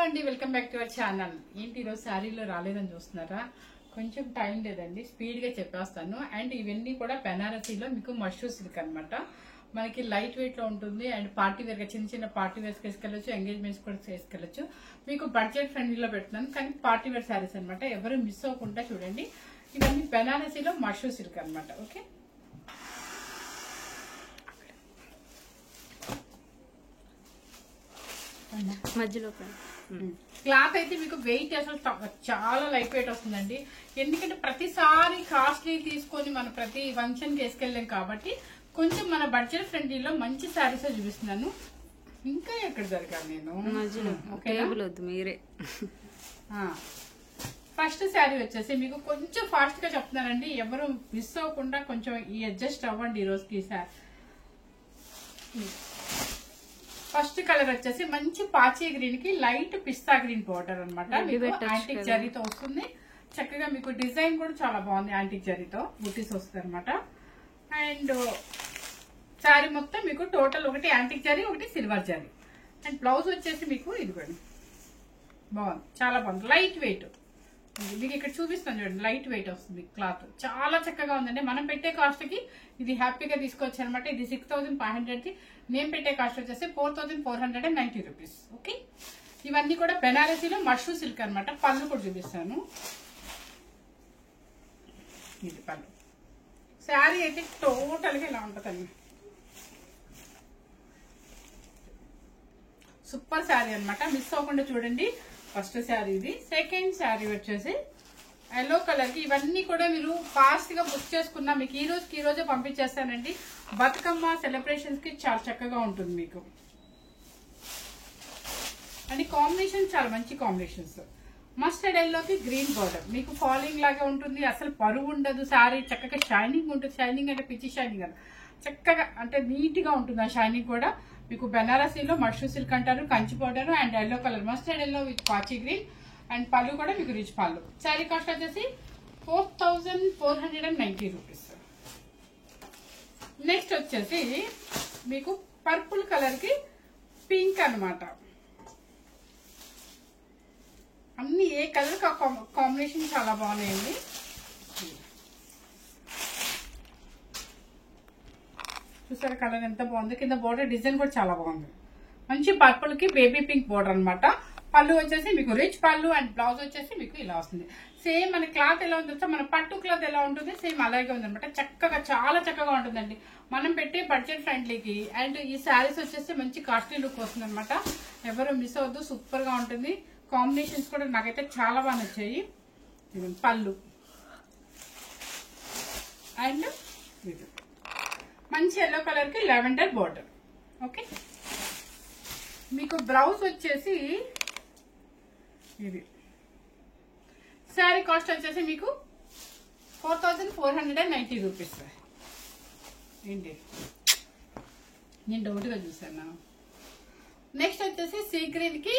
అండి, welcome back to our channel. ఏంటి ఈరోజు శారీలో రాలేదని చూస్తున్నారా? కొంచెం టైం లేదండి, స్పీడ్ గా చెప్పేస్తాను. అండ్ ఇవన్నీ కూడా బెనారసీలో మీకు మష్రూ సిల్క్ అనమాట. మనకి లైట్ వెయిట్ లో ఉంటుంది. అండ్ పార్టీ వేర్ గా చిన్న చిన్న పార్టీ వేర్స్ వేసుకెళ్ళచ్చు, ఎంగేజ్మెంట్స్ కూడా చేసుకెళ్ళచ్చు. మీకు బడ్జెట్ ఫ్రెండ్లీలో పెడుతున్నాను, కానీ పార్టీ వేర్ శారీస్ అనమాట. ఎవరు మిస్ అవ్వకుండా చూడండి. ఇవన్నీ బెనారసీలో మష్రూ సిల్క్ అనమాట. ఓకే, మధ్యలో క్లాత్ అయితే మీకు వెయిట్ అసలు చాలా లైట్ వెయిట్ వస్తుందండి. ఎందుకంటే ప్రతిసారి కాస్ట్లీ తీసుకొని మనం ప్రతి ఫంక్షన్ కి వేసుకెళ్ళాం కాబట్టి కొంచెం మన బడ్జెట్ ఫ్రెండ్లీలో మంచి శారీస్ చూపిస్తున్నాను. ఇంకా ఎక్కడ దొరికాను నేను? వద్దు మీరే. ఫస్ట్ శారీ వచ్చేసి మీకు కొంచెం ఫాస్ట్ గా చెప్తున్నానండి, ఎవరు మిస్ అవ్వకుండా కొంచెం ఈ అడ్జస్ట్ అవ్వండి ఈ రోజుకి. శారీ ఫస్ట్ కలర్ వచ్చేసి మంచి పాచీ గ్రీన్ కి లైట్ పిస్తా గ్రీన్ బోర్డర్ అనమాట. యాంటిక్ జరీతో వస్తుంది. చక్కగా మీకు డిజైన్ కూడా చాలా బాగుంది. యాంటిక్ జరీతో బుటీస్ వస్తుంది అనమాట. అండ్ శారీ మొత్తం మీకు టోటల్ ఒకటి యాంటిక్ జరీ, ఒకటి సిల్వర్ జరీ. అండ్ బ్లౌజ్ వచ్చేసి మీకు ఇదిగోండి, బాగుంది, చాలా బాగుంది, లైట్ వెయిట్. మీకు ఇక్కడ చూపిస్తాను చూడండి, లైట్ వెయిట్ వస్తుంది. క్లాత్ చాలా చక్కగా ఉందండి. మనం పెట్టే కాస్ట్ కి ఇది హ్యాపీగా తీసుకోవచ్చు అనమాట. ఇది 6500 కి, నేను పెట్టే కాస్ట్ వచ్చేసి 4490 రూపీస్. ఓకే, ఇవన్నీ కూడా బెనారసీలో మష్రూ సిల్క్ అనమాట. పళ్ళు కూడా చూపిస్తాను. ఇది పళ్ళు. శారీ అయితే టోటల్ గా ఇలా ఉంటుందండి. సూపర్ శారీ అనమాట, మిస్ అవ్వకుండా చూడండి. ఫస్ట్ శారీ ఇది. సెకండ్ శారీ వచ్చేసి ఎల్లో కలర్ కి. ఇవన్నీ కూడా మీరు ఫాస్ట్ గా బుక్ చేసుకున్నా మీకు ఈ రోజుకి ఈ రోజే పంపించేస్తానండి. బతుకమ్మ సెలబ్రేషన్స్ కి చాలా చక్కగా ఉంటుంది మీకు. అండ్ కాంబినేషన్ చాలా మంచి కాంబినేషన్స్. మస్టర్డ్ ఎల్లోకి గ్రీన్ బోర్డర్, మీకు ఫాలింగ్ లాగా ఉంటుంది. అసలు పరువు ఉండదు. శారీ చక్కగా షైనింగ్ ఉంటుంది. షైనింగ్ అంటే పిచ్చి షైనింగ్ కదా, చక్కగా అంటే నీట్ గా ఉంటుంది. ఆ షైనింగ్ కూడా మీకు బెనారసీలో మష్రూ సిల్క్ అంటారు. Kanchi border and yellow colour, mustard yellow with పాచీ గ్రీన్. అండ్ పళ్ళు కూడా మీకు రిచ్ పళ్ళు. శారీ కాస్ట్ వచ్చేసి 4490 రూపీస్. నెక్స్ట్ వచ్చేసి మీకు పర్పుల్ కలర్ కి పింక్ అనమాట. అన్ని ఏ కలర్ కాంబినేషన్ చాలా బాగున్నాయండి. చూసారా కలర్ ఎంత బాగుంది. కింద బోర్డర్ డిజైన్ కూడా చాలా బాగుంది. మంచి పర్పుల్ కి బేబీ పింక్ బోర్డర్ అనమాట. పళ్ళు వచ్చేసి మీకు రిచ్ పళ్ళు. అండ్ బ్లౌజ్ వచ్చేసి మీకు ఇలా వస్తుంది. సేమ్ మన క్లాత్ ఎలా ఉంటుందో, మన పట్టు క్లాత్ ఎలా ఉంటుంది సేమ్ అలాగే ఉంది అనమాట. చక్కగా చాలా చక్కగా ఉంటుందండి మనం పెట్టే బడ్జెట్ ఫ్రెండ్లీకి. అండ్ ఈ శారీస్ వచ్చేసి మంచి కాస్ట్లీ లుక్ వస్తుంది అనమాట. ఎవరు మిస్ అవ్వద్దు, సూపర్ గా ఉంటుంది. కాంబినేషన్స్ కూడా నాకైతే చాలా బాగా నచ్చాయి. పళ్ళు అండ్ మంచి ఎల్లో కలర్ కి లెవెండర్ బోర్డర్. ఓకే, మీకు బ్లౌజ్ వచ్చేసి ఇది. శారీ కాస్ట్ వచ్చేసి మీకు 4490 రూపీస్. ఏంటి నేను డౌట్గా చూసాను. నెక్స్ట్ వచ్చేసి సీ గ్రీన్ కి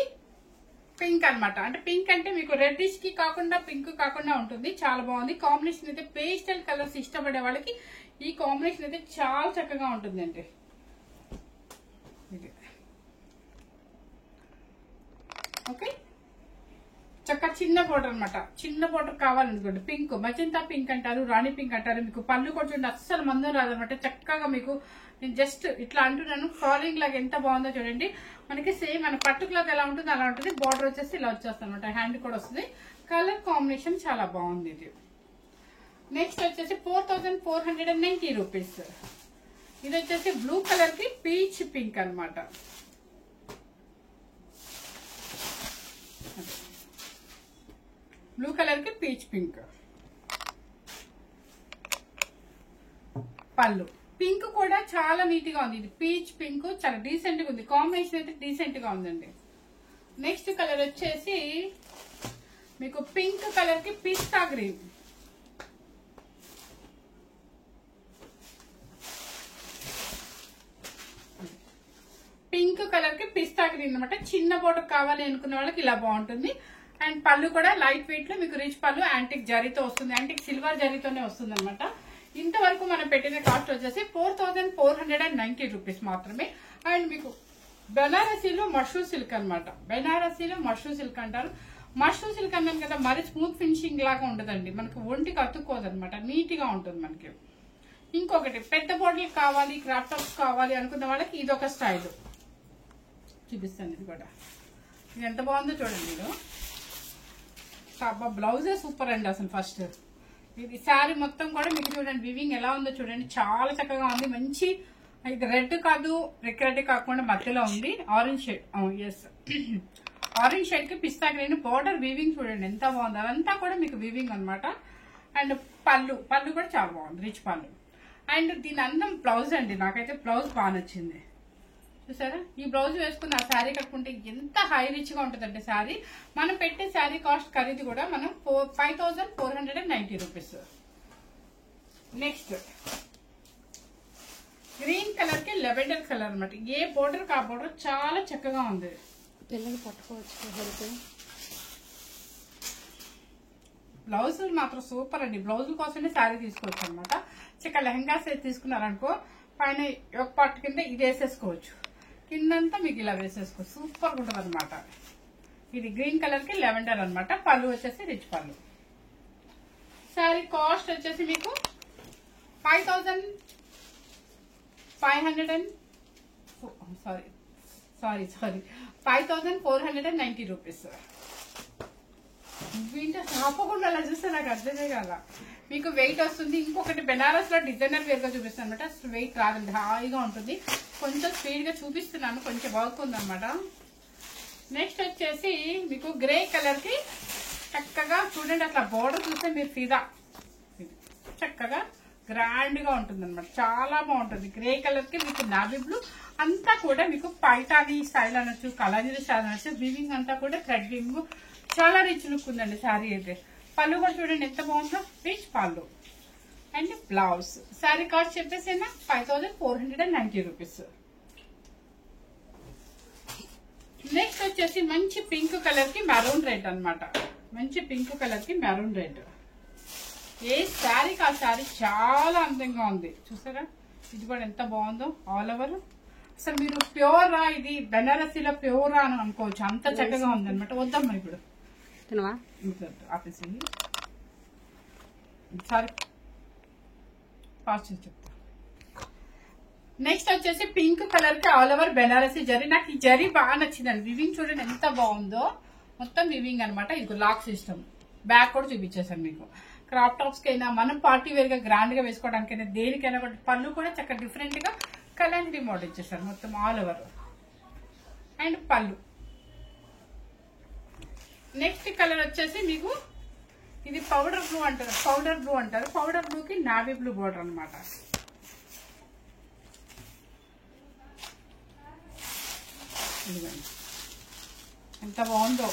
పింక్ అనమాట. అంటే పింక్ అంటే మీకు రెడ్డిష్ కి కాకుండా పింక్ కాకుండా ఉంటుంది. చాలా బాగుంది కాంబినేషన్ అయితే. పేస్టల్ కలర్స్ ఇష్టపడే వాళ్ళకి ఈ కాంబినేషన్ అయితే చాలా చక్కగా ఉంటుందండి. ఓకే, చక్కగా చిన్న బోర్డర్ అనమాట. చిన్న బోర్డర్ కావాలనుకోండి, పింక్, మజంతా పింక్ అంటారు, రాణి పింక్ అంటారు. మీకు పళ్ళు కూడా చూడండి, అస్సలు మందం రాదనమాట. చక్కగా మీకు నేను జస్ట్ ఇట్లా అంటున్నాను, ఫాలోయింగ్ లాగా ఎంత బాగుందో చూడండి. మనకి సేమ్ మన పట్టు క్లాత్ ఎలా ఉంటుంది అలా ఉంటుంది. బోర్డర్ వచ్చేసి ఇలా వచ్చేస్తుంది అనమాట. హ్యాండ్ కూడా వస్తుంది. కలర్ కాంబినేషన్ చాలా బాగుంది ఇది. నెక్స్ట్ వచ్చేసి 4490 రూపీస్. ఇది వచ్చేసి బ్లూ కలర్ కి పీచ్ పింక్ అనమాట. బ్లూ కలర్ కి పీచ్ పింక్. పళ్ళు పింక్ కూడా చాలా నీట్ గా ఉంది. ఇది పీచ్ పింక్ చాలా డీసెంట్ గా ఉంది. కాంబినేషన్ అయితే డీసెంట్ గా ఉందండి. నెక్స్ట్ కలర్ వచ్చేసి మీకు పింక్ కలర్ కి పిస్తా గ్రీన్. పింక్ కలర్ కి పిస్తా గ్రీన్ అనమాట. చిన్న బోర్డర్ కావాలి అనుకున్న వాళ్ళకి ఇలా బాగుంటుంది. అండ్ పళ్ళు కూడా లైట్ వెయిట్ లో మీకు రిచ్ పళ్ళు యాంటిక్ జరీతో వస్తుంది. యాంటిక్ సిల్వర్ జరీతోనే వస్తుంది అనమాట. ఇంతవరకు మనం పెట్టిన కాస్ట్ వచ్చేసి 4490 రూపీస్ మాత్రమే. అండ్ మీకు బెనారసీలో మష్రూ సిల్క్ అనమాట. బెనారసీలో మష్రూ సిల్క్ అంటారు. మష్రూ సిల్క్ అన్నాను కదా, మరి స్మూత్ ఫినిషింగ్ లాగా ఉండదండి, మనకు ఒంటికి అతుక్కోదనమాట, నీట్ గా ఉంటుంది మనకి. ఇంకొకటి పెద్ద బాటిల్ కావాలి, క్రాఫ్ట్ టాప్స్ కావాలి అనుకున్న వాళ్ళకి ఇదొక స్టైల్ చూపిస్తాను. ఇది కూడా ఇది ఎంత బాగుందో చూడండి మీరు. బ్లౌజే సూపర్ అండి అసలు. ఫస్ట్ ఇది శారీ మొత్తం కూడా మీకు చూడండి వివింగ్ ఎలా ఉందో చూడండి, చాలా చక్కగా ఉంది. మంచి ఇది రెడ్ కాదు, రెడ్ కాకుండా మధ్యలో ఉంది orange shade. Yes, orange shade కి పిస్తా గ్రీన్ బార్డర్ వీవింగ్ చూడండి ఎంత బాగుంది. అదంతా కూడా మీకు వీవింగ్ అనమాట. అండ్ పళ్ళు కూడా చాలా బాగుంది, రిచ్ పళ్ళు. అండ్ దీని అందం బ్లౌజ్ అండి, నాకైతే బ్లౌజ్ బాగా నచ్చింది. చూసారా, ఈ బ్లౌజ్ వేసుకుని ఆ శారీ కట్టుకుంటే ఎంత హై రిచ్ గా ఉంటుందంటే శారీ. మనం పెట్టే శారీ కాస్ట్ ఖరీదు కూడా మనం 5490 రూపీస్. నెక్స్ట్ గ్రీన్ కలర్ కి లెవెండర్ కలర్ అనమాట. ఏ బోర్డర్ కా బోర్డర్ చాలా చక్కగా ఉంది. పిల్లలు పట్టుకోవచ్చు. బ్లౌజ్ మాత్రం సూపర్ అండి. బ్లౌజ్ కోసమే శారీ తీసుకోవచ్చు అనమాట. చక్కగా లెహంగాస్ తీసుకున్నారనుకో, పైన ఒక పార్ట్ కింద ఇది వేసేసుకోవచ్చు, కిందంతా మీకు ఇలా వేసేసుకోవచ్చు. సూపర్ ఉంటుంది అనమాట. ఇది గ్రీన్ కలర్ కి లెవెండర్ అనమాట. పళ్ళు వచ్చేసి రిచ్ పళ్ళు. శారీ కాస్ట్ వచ్చేసి మీకు 5490 రూపీస్. వీంటే తప్పకుండా అలా చూస్తే నాకు అర్థమే కదా. మీకు వెయిట్ వస్తుంది. ఇంకొకటి బెనారస్ లో డిజైనర్ వేర్ గా చూపిస్తాను అనమాట. వెయిట్ రాదండి, హాయిగా ఉంటుంది. కొంచెం స్పీడ్ గా చూపిస్తున్నాను, కొంచెం వర్క్ ఉందన్నమాట. నెక్స్ట్ వచ్చేసి మీకు గ్రే కలర్ కి చక్కగా చూడండి, అట్లా బోర్డర్ చూస్తే మీరు ఫిదా, చక్కగా గ్రాండ్ గా ఉంటుంది అనమాట. చాలా బాగుంటుంది. గ్రే కలర్ కి మీకు నావీ బ్లూ అంతా కూడా మీకు పైటానీ స్టైల్ అనొచ్చు, కలంజరీ స్టైల్ అనొచ్చు. వీవింగ్ అంతా కూడా థ్రెడ్ వీవింగ్, చాలా రిచ్ లుక్ ఉందండి శారీ అయితే. పళ్ళు కూడా చూడండి ఎంత బాగుందో, రిచ్ పళ్ళు. అండ్ బ్లౌజ్ శారీ కాస్ట్ చెప్పేసి 5490 రూపీస్. నెక్స్ట్ వచ్చేసి మంచి పింక్ కలర్ కి మెరూన్ రెడ్ అనమాట. మంచి పింక్ కలర్ కి మెరూన్ రెడ్. ఏ శారీకి ఆ శారీ చాలా అందంగా ఉంది. చూసారా, ఇది కూడా ఎంత బాగుందో. ఆల్ ఓవర్ అసలు మీరు ప్యూరా, ఇది బెనారసీలో ప్యూరా అని అనుకోవచ్చు, అంత చక్కగా ఉంది అనమాట. వద్దమ్మా ఇప్పుడు ఆఫీస్ సారీ ఫాస్ట్ చెప్తా. నెక్స్ట్ వచ్చేసి పింక్ కలర్ కి ఆల్ ఓవర్ బెనారసీ జరీ. నాకు ఈ జరీ బాగా నచ్చిందండి. వివింగ్ చూడండి ఎంత బాగుందో, మొత్తం వివింగ్ అనమాట. ఇది లాక్ సిస్టమ్. బ్యాక్ కూడా చూపించేసాను మీకు. క్రాప్ టాప్స్ కైనా, మనం పార్టీ వేర్ గా గ్రాండ్ గా వేసుకోవడానికైనా, దేనికైనా కూడా పళ్ళు కూడా చక్కగా డిఫరెంట్ గా కలంజరీ మోడల్ ఇచ్చేసారు మొత్తం ఆల్ ఓవర్. అండ్ పళ్ళు. నెక్స్ట్ కలర్ వచ్చేసి మీకు ఇది పౌడర్ బ్లూ అంటారు. పౌడర్ బ్లూ కి నావీ బ్లూ బోర్డర్ అనమాట. ఎంత బాగుందో,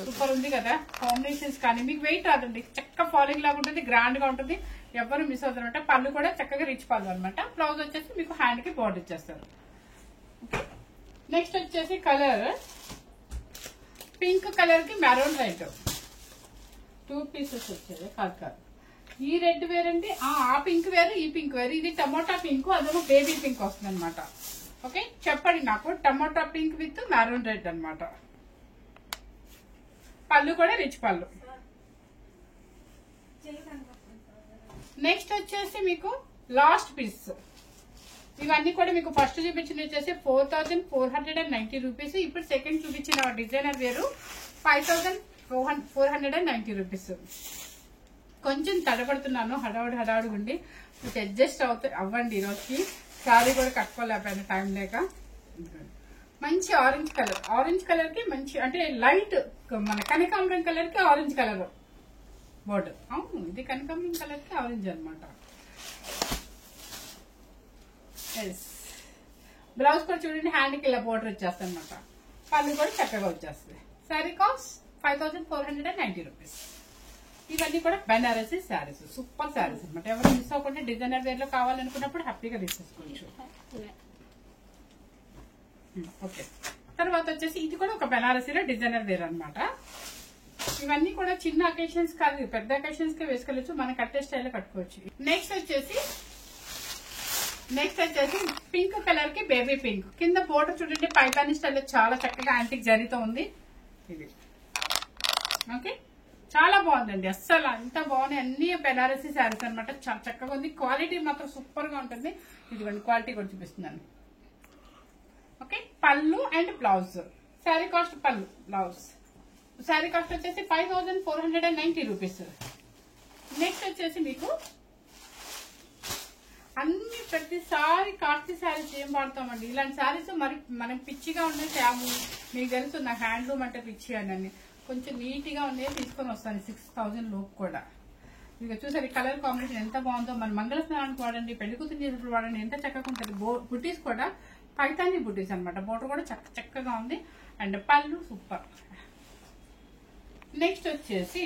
సూపర్ ఉంది కదా. కాంబినేషన్స్ కానీ మీకు వెయిట్ రాదండి, చక్క ఫాలింగ్ లాగా ఉంటుంది, గ్రాండ్ గా ఉంటుంది, ఎవరు మిస్ అవుతారు అనమాట. పళ్ళు కూడా చక్కగా రిచ్ పళ్ళు అనమాట. బ్లౌజ్ వచ్చేసి మీకు హ్యాండ్ కి బోర్డర్ ఇచ్చేస్తారు. నెక్స్ట్ వచ్చేసి కలర్ పింక్ కలర్ కి మెరూన్ రెడ్. 2 పీసెస్ వచ్చేది కాదు. ఈ రెడ్ వేరండి, ఆ పింక్ వేరు, ఈ పింక్ వేరు. ఇది టమోటా పింక్, అదేమో బేబీ పింక్ వస్తుంది అనమాట. ఓకే, చెప్పండి నాకు. Tomato pink with maroon red అనమాట. పళ్ళు కూడా రిచ్ పళ్ళు. నెక్స్ట్ వచ్చేసి మీకు లాస్ట్ పీస్. ఇవన్నీ కూడా మీకు ఫస్ట్ చూపించిన వచ్చేసి 4490 రూపీస్. ఇప్పుడు సెకండ్ చూపించిన డిజైనర్ వేరు 5490 రూపీస్. కొంచెం తడబడుతున్నాను, హడావుడి ఉండి మీకు అడ్జస్ట్ అవ్వండి. ఈరోజుకి శారీ కూడా కట్టుకోలేకపోయాను టైం లేక. మంచి ఆరెంజ్ కలర్ కి మంచి అంటే లైట్ మన కనకాంబరం కలర్ కి ఆరెంజ్ కలర్ బోర్డర్. అవును, ఇది కనకాంబరం కలర్ కి ఆరెంజ్ అనమాట. బ్లౌజ్ కూడా చూడండి, హ్యాండ్ కి ఇలా బోర్డర్ వచ్చేస్తుంది అనమాట. పళ్ళు కూడా చక్కగా వచ్చేస్తుంది. Sari cost 5490 rupees. ఇవన్నీ కూడా బెనారసీ శారీస్, సూపర్ శారీస్ అనమాట. ఎవరు మిస్ అవ్వకుండా డిజైనర్ వేర్ లో కావాలనుకున్నప్పుడు హ్యాపీగా తీసేసుకోవచ్చు. ఓకే, తర్వాత వచ్చేసి ఇది కూడా ఒక బెనారసీలో డిజైనర్ వేర్ అనమాట. ఇవన్నీ కూడా చిన్న అకేషన్స్ కాదు, పెద్ద అకేషన్స్ కి వేసుకోవచ్చు, మనం కట్టే స్టైల్ కట్టుకోవచ్చు. నెక్స్ట్ వచ్చేసి నెక్స్ట్ వచ్చేసి పింక్ కలర్ కి బేబీ పింక్, కింద బోర్డర్ చూడండి పైతాని స్టైల్ చాలా చక్కగా యాంటిక్ జరీతో ఉంది. ఇది ఓకే, చాలా బాగుందండి. అస్సలు అంత బాగున్నాయి, అన్ని బెనారసీ శారీస్ అనమాట. చాలా చక్కగా ఉంది, క్వాలిటీ మాత్రం సూపర్ గా ఉంటుంది. ఇదిగోండి క్వాలిటీ కూడా చూపిస్తున్నాను. ఓకే, పళ్ళు అండ్ బ్లౌజ్, శారీ కాస్ట్ పళ్ళు బ్లౌజ్, శారీ కాస్ట్ వచ్చేసి 5490 రూపీస్. నెక్స్ట్ వచ్చేసి మీకు అన్ని ప్రతిసారి కాస్ట్లీ శారీస్ ఏం వాడతామండి, ఇలాంటి శారీస్ మరి మనం పిచ్చిగా ఉండే శాము మీకు తెలుసు, నా హ్యాండ్లూమ్ అంటే పిచ్చి అని కొంచెం నీట్ గా ఉండేది తీసుకొని వస్తాను 6000 లోపు కూడా. ఇక చూసారు కలర్ కాంబినేషన్ ఎంత బాగుందో. మన మంగళ స్నానానికి వాడండి, పెళ్లి కూతురు చేసినప్పుడు వాడండి, ఎంత చక్కగా ఉంటుంది. బుటీస్ కూడా పైతాని బుటీస్ అనమాట, బోర్డర్ కూడా చక్కగా ఉంది. అండ్ పళ్ళు సూపర్. నెక్స్ట్ వచ్చేసి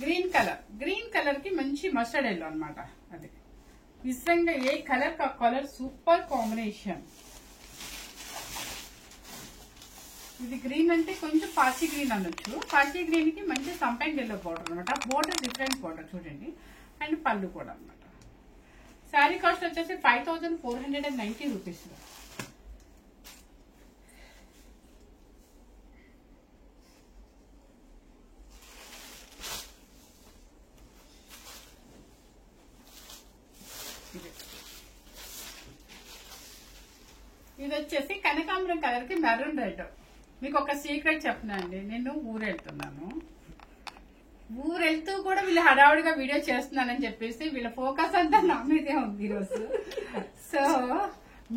గ్రీన్ కలర్, గ్రీన్ కలర్ కి మంచి మస్టర్డ్ ఎల్లో అనమాట. అది నిజంగా ఏ కలర్ కా కలర్ సూపర్ కాంబినేషన్. ఇది గ్రీన్ అంటే కొంచెం పాచి గ్రీన్ అనొచ్చు. పాచి గ్రీన్ కి మంచి సంపంగ్ ఎల్లో బోర్డర్ అనమాట. బోర్డర్ డిఫరెంట్ బోర్డర్ చూడండి. అండ్ పళ్ళు కూడా అనమాట. శారీ కాస్ట్ వచ్చేసి 5490 రూపీస్. ఇది వచ్చేసి కనకాంబరం కలర్ కి మెరూన్ రెడ్. మీకు ఒక సీక్రెట్ చెప్పనా అండి, నేను ఊరెళ్తున్నాను, ఊరెళ్తూ కూడా వీళ్ళు హడావుడిగా వీడియో చేస్తున్నానని చెప్పేసి వీళ్ళ ఫోకస్ అంతా నా మీదే ఉంది ఈరోజు. సో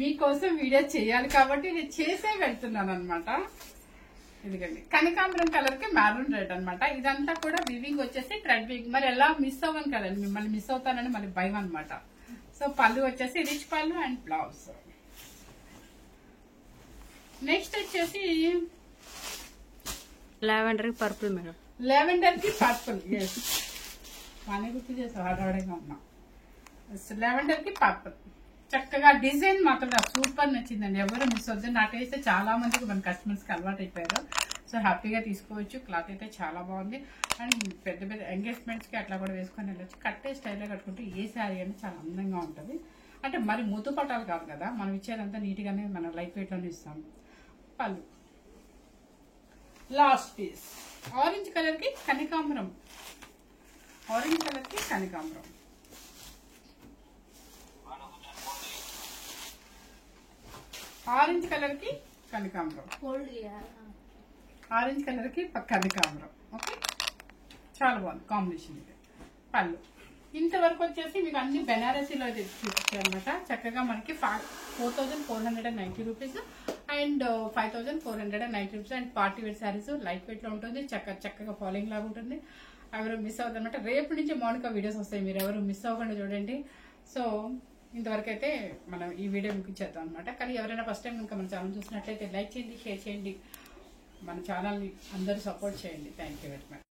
మీకోసం వీడియో చేయాలి కాబట్టి నేను చేసే వెళ్తున్నాను అనమాట. ఇదిగండి కనకాంబరం కలర్ కి మెరూన్ రెడ్ అనమాట. ఇదంతా కూడా వివింగ్ వచ్చేసి థ్రెడ్ వివింగ్. మరి ఎలా మిస్ అవ్వను కదండి, మిమ్మల్ని మిస్ అవుతానని మళ్ళీ భయం అనమాట. సో పళ్ళు వచ్చేసి రిచ్ పళ్ళు అండ్ బ్లౌజ్. నెక్స్ట్ వచ్చేసి లావెండర్ కి పర్పుల్ మేడం, లెవెండర్ కి పర్పుల్. ఎస్, మనీ గుర్తు చేసాం, హడావుడిగా ఉన్నాం. లెవెండర్ కి పర్పుల్ చక్కగా డిజైన్ మాత్రం నాకు సూపర్ నచ్చిందండి. ఎవరు మిస్ అవుతుంది. నాకైతే చాలా మందికి మన కస్టమర్స్ కి అలవాటు అయిపోయారు. సో హ్యాపీగా తీసుకోవచ్చు. క్లాత్ అయితే చాలా బాగుంది. అండ్ పెద్ద పెద్ద ఎంగేజ్మెంట్స్ కి అట్లా కూడా వేసుకొని వెళ్ళొచ్చు. కట్టే స్టైల్లో కట్టుకుంటే ఏ శారీ అంటే చాలా అందంగా ఉంటుంది. అంటే మరి ముద్దు పట్టాలు కాదు కదా, మనం ఇచ్చేదంతా నీట్ గానే మనం లైట్ వెయిట్ లోనే ఇస్తాం. పళ్ళు లాస్ట్ పీస్ ఆరెంజ్ కలర్ కి కనకాంబరం, ఆరెంజ్ కలర్ కి కనకాంబరం. ఆరెంజ్ కలర్ కి కనకాంబరం, ఆరెంజ్ కలర్ కి కనకాంబరం. ఓకే, చాలా బాగుంది కాంబినేషన్. ఇది పళ్ళు. ఇంతవరకు వచ్చేసి మీకు అన్ని బెనారసీలో చూపించారనమాట. చక్కగా మనకి 4490 rupees and 5490 rupees. And party wear saris light weight లో ఉంటుంది. చక్కగా ఫాలోయింగ్ లాగా ఉంటుంది. ఎవరు మిస్ అవ్వదు అనమాట. రేపు నుంచి మౌనిక వీడియోస్ వస్తాయి, మీరు ఎవరు మిస్ అవ్వకుండా చూడండి. సో ఇంతవరకు అయితే మనం ఈ వీడియో మీకు ఇచ్చేద్దాం అనమాట. కానీ ఎవరైనా ఫస్ట్ టైం ఇంకా మన ఛానల్ చూసినట్లయితే లైక్ చేయండి, షేర్ చేయండి, మన ఛానల్ని అందరూ సపోర్ట్ చేయండి. Thank you very much.